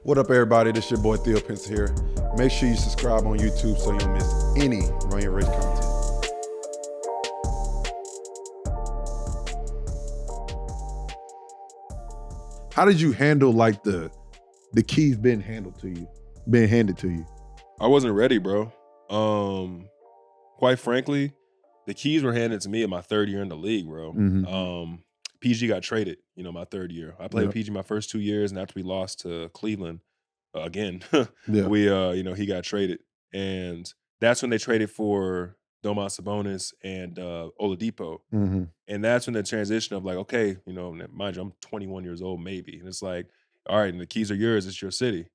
What up, everybody? This your boy Theo Pinson here. Make sure you subscribe on YouTube so you don't miss any Run Your Race content. How did you handle like the keys being handed to you? I wasn't ready, bro. Quite frankly, the keys were handed to me in my third year in the league, bro. Mhm. PG got traded, my third year. I played with PG my first 2 years, and after we lost to Cleveland again, Yeah. he got traded. And that's when they traded for Domas Sabonis and Oladipo. Mhm. And that's when the transition of like, okay, mind you, I'm 21 years old maybe. And it's like, all right, and the keys are yours, it's your city.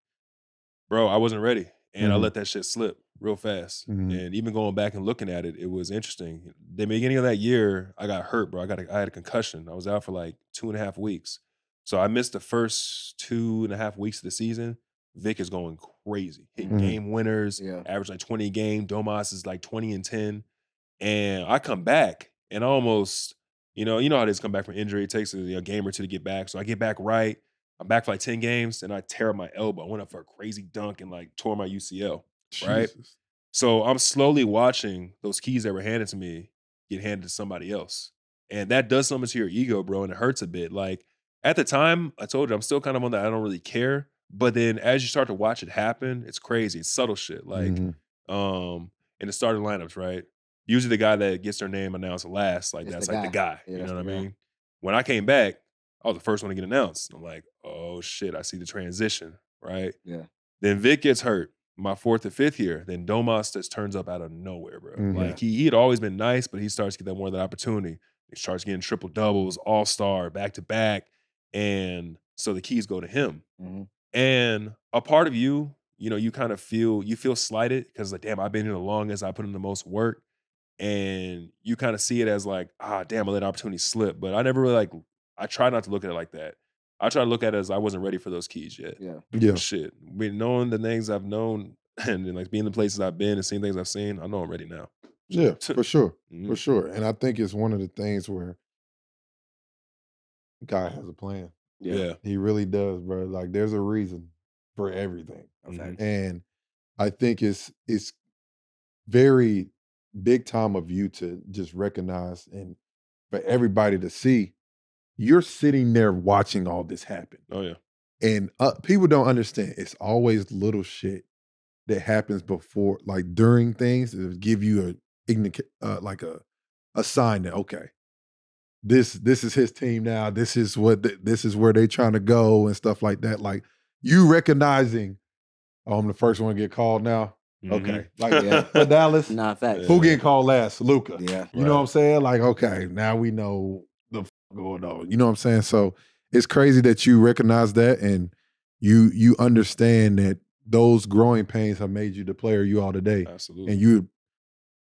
Bro, I wasn't ready. And I Mhm. let that shit slip real fast. Mhm. And even going back and looking at it, it was interesting. The beginning of that year, I got hurt, bro. I had a concussion. I was out for like 2.5 weeks. So I missed the first 2.5 weeks of the season. Vic is going crazy. Hitting game winners, average like 20 a game. Domas is like 20 and 10. And I come back and almost, you know how it is, come back from injury. It takes a game or two to get back. So I get back right. I'm back for like 10 games, and I tear up my elbow. I went up for a crazy dunk and like tore my UCL, right? Jesus. So I'm slowly watching those keys that were handed to me get handed to somebody else. And that does something to your ego, bro, and it hurts a bit. Like at the time, I told you, I'm still kind of on that I don't really care. But then as you start to watch it happen, it's crazy. It's subtle shit. Like Mhm. in the starting lineups, right? Usually the guy that gets their name announced last, like that's like the guy. Yeah, You that's know what I the guy. mean? When I came back, I was the first one to get announced. I'm like, oh shit, I see the transition, right? Yeah. Then Vic gets hurt my 4th or 5th year. Then Domas just turns up out of nowhere, bro. Mhm. Like he had always been nice, but he starts to get that more of that opportunity. He starts getting triple doubles, all-star, back to back. And so the keys go to him. Mhm. And a part of you, you kind of feel slighted because like, damn, I've been here the longest, I put in the most work. And you kind of see it as like, damn, I let opportunity slip. But I never really I try not to look at it like that. I try to look at it as I wasn't ready for those keys yet. Yeah. Yeah. Shit. Knowing the things I've known and then like being in the places I've been and seeing things I've seen, I know I'm ready now. Yeah, for sure. Mhm. For sure. And I think it's one of the things where God has a plan. Yeah. He really does, bro. Like there's a reason for everything. Okay. And I think it's very big time of you to just recognize and for everybody to see you're sitting there watching all this happen. Oh yeah. And people don't understand. It's always little shit that happens before, like during things, that would give you a sign that okay, this is his team now. This is this is where they trying to go and stuff like that. Like you recognizing, oh, I'm the first one to get called now. Okay, like for Dallas, Nah, facts. who getting called last? Luka. Yeah. You know what I'm saying? Like okay, now we know the going on. You know what I'm saying? So it's crazy that you recognize that and you understand that those growing pains have made you the player you are today. Absolutely. And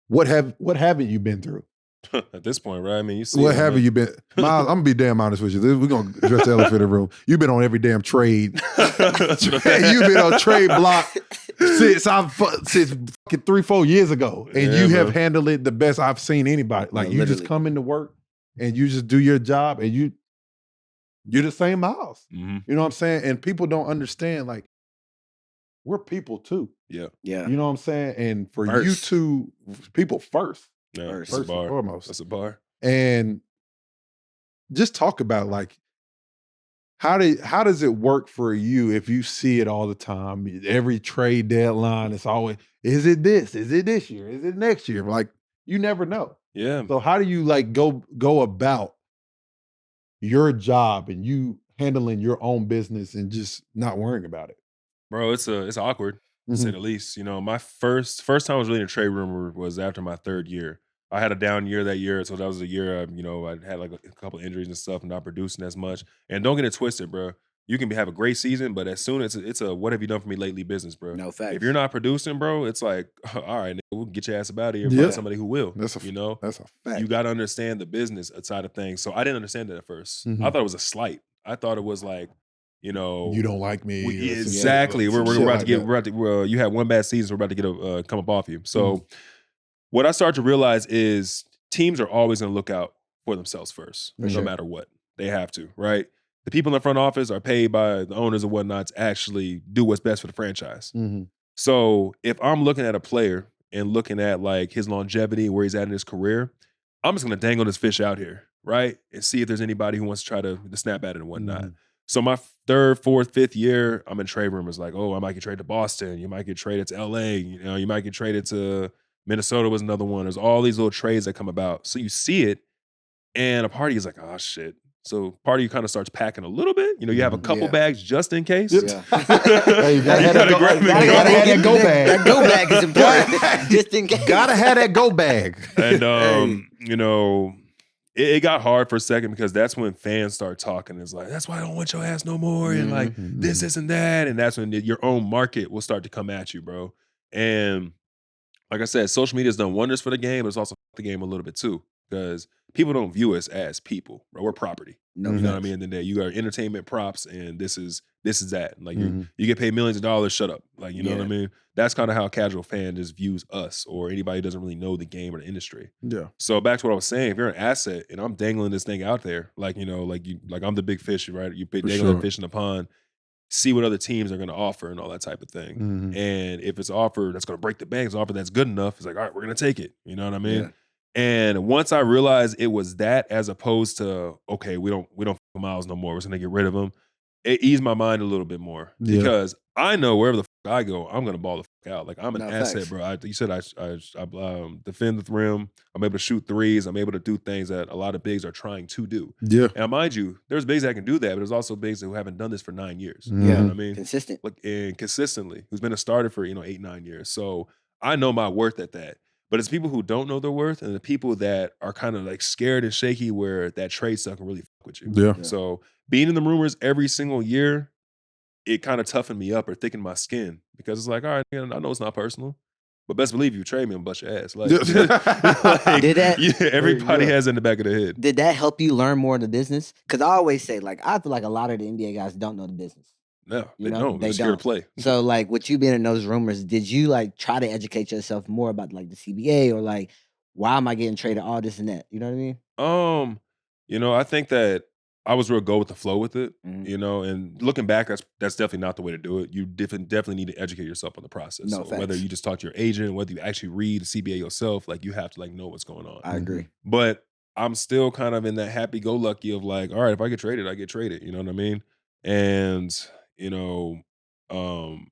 what haven't you been through? At this point, right? I mean, you see What haven't you been? Myles, I'm gonna be damn honest with you. We're gonna address the elephant in the room. You've been on every damn trade. You've been on trade block since fucking 3-4 years ago, and you have handled it the best I've seen anybody. Like you just come into work and you just do your job, and you're the same Myles. Mhm. You know what I'm saying? And people don't understand. Like we're people too. Yeah. Yeah. You know what I'm saying? And for you First. two, people first. Yeah. First. That's a First and bar. foremost. That's a bar. And just talk about like how does it work for you if you see it all the time? Every trade deadline, it's always, is it this? Is it this year? Is it next year? Like you never know. Yeah. So how do you like go about your job and you handling your own business and just not worrying about it? Bro, it's awkward, to say the least. My first time I was really in a trade room was after my 3rd year. I had a down year that year, so that was a year I had like a couple injuries and stuff, not producing as much. And don't get it twisted, bro. You can have a great season, but as soon as it's a what have you done for me lately business, bro. No facts. If you're not producing, bro, it's like, all right, nigga, we'll get your ass up out of here and Yeah. find somebody who will. That's a fact. You got to understand the business side of things. So I didn't understand it at first. Mhm. I thought it was a slight. I thought it was like, You don't like me. we- or some shit, exactly. some We're shit about like to get. that. We're about to. You had one bad season. So we're about to get come up off you. So what I started to realize is teams are always going to look out for themselves first, no sure. matter what. They have to, right? the people in the front office are paid by the owners and whatnot to actually do what's best for the franchise. Mm-hmm. So if I'm looking at a player and looking at like his longevity, where he's at in his career, I'm just gonna dangle this fish out here, right? And see if there's anybody who wants to try to snap at it and whatnot. Mhm. So my third, fourth, fifth year, I'm in trade rumors like, oh, I might get traded to Boston. You might get traded to LA. You know, you might get traded to Minnesota was another one. There's all these little trades that come about. So you see it, and a party is like, oh shit. So part of you kind of starts packing a little bit. You know, you have a couple bags just in case. Yeah. Hey, you gotta have that go bag. That go bag is important. Just in case. Gotta have that go bag. And you know, it got hard for a second because that's when fans start talking. It's like, that's why I don't want your ass no more. And like this and that. And that's when your own market will start to come at you, bro. And like I said, social media has done wonders for the game, but it's also the game a little bit too. Because people don't view us as people, bro. We're property. No, you know what I mean? And then you are entertainment props, and this is that. Like you get paid millions of dollars, shut up. Like, you know what I mean? That's kind of how a casual fan just views us, or anybody who doesn't really know the game or the industry. Yeah. So back to what I was saying, if you're an asset and I'm dangling this thing out there, like, you know, like I'm the big fish, right? You dangling the fish in the pond, see what other teams are gonna offer and all that type of thing. And if it's an offer that's gonna break the bank, it's an offer that's good enough, it's like, all right, we're gonna take it. You know what I mean? Yeah. And once I realized it was that, as opposed to, okay, we don't fuck with Myles no more, we're just gonna get rid of him, it eased my mind a little bit more. Yeah. Because I know wherever the fuck I go, I'm gonna ball the fuck out. Like I'm an No, asset, facts. bro. You said I defend the rim. I'm able to shoot threes. I'm able to do things that a lot of bigs are trying to do. Yeah. And mind you, there's bigs that can do that, but there's also bigs who haven't done this for 9 years. Mhm. You know what I mean? Consistent. Like, and consistently, who's been a starter for 8, 9 years. So I know my worth at that. But it's people who don't know their worth, and the people that are kind of like scared and shaky where that trade stuff can really fuck with you. Yeah. So being in the rumors every single year, it kind of toughened me up or thickened my skin, because it's like, all right, I know it's not personal, but best believe you trade me and bust your ass. Like, Did that? everybody has it in the back of their head. Did that help you learn more of the business? Because I always say, like, I feel like a lot of the NBA guys don't know the business. No, You they know, don't. they They're scared don't. to play. So, like, with you being in those rumors, did you like try to educate yourself more about like the CBA, or like, why am I getting traded, all this and that? You know what I mean? I think that I was real go with the flow with it, Mhm. and looking back, that's definitely not the way to do it. You definitely need to educate yourself on the process. No, So whether facts. you just talk to your agent, whether you actually read the CBA yourself, like you have to like know what's going on. I agree. But I'm still kind of in that happy-go-lucky of like, all right, if I get traded, I get traded. You know what I mean? And you know, um,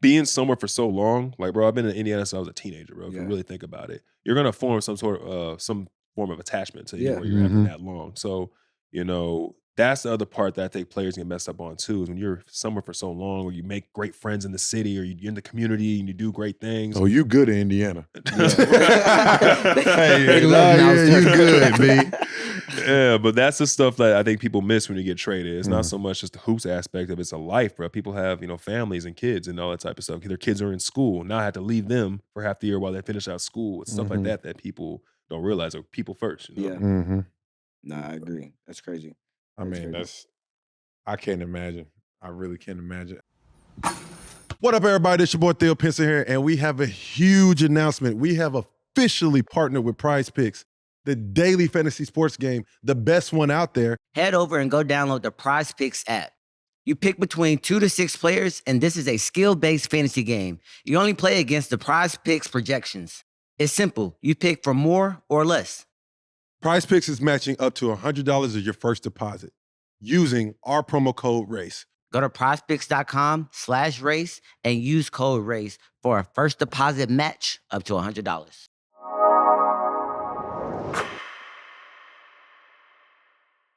being somewhere for so long, like, bro, I've been in Indiana since I was a teenager, bro. If you Yeah. really think about it, you're gonna form some form of attachment to Yeah. where you're at for that long. So, that's the other part that I think players get messed up on too, is when you're somewhere for so long, or you make great friends in the city, or you're in the community and you do great things. Oh, you good in Indiana. They Hey, love Myles you Turner. good, B. Yeah, but that's the stuff that I think people miss when you get traded. It's not so much just the hoops aspect of it, it's a life, bro. People have, families and kids and all that type of stuff. Their kids are in school. Now I have to leave them for half the year while they finish out school. It's stuff like that people don't realize are people first. Yeah. Mm-hmm. Nah, I agree. That's crazy. I mean, crazy. I can't imagine. I really can't imagine. What up, everybody? It's your boy Theo Pinson here, and we have a huge announcement. We have officially partnered with Prize Picks, the daily fantasy sports game, the best one out there. Head over and go download the Prize Picks app. You pick between 2 to 6 players, and this is a skill-based fantasy game. You only play against the Prize Picks projections. It's simple. You pick for more or less. Prize Picks is matching up to $100 of your first deposit using our promo code RACE. Go to prizepicks.com/race and use code RACE for a first deposit match up to $100.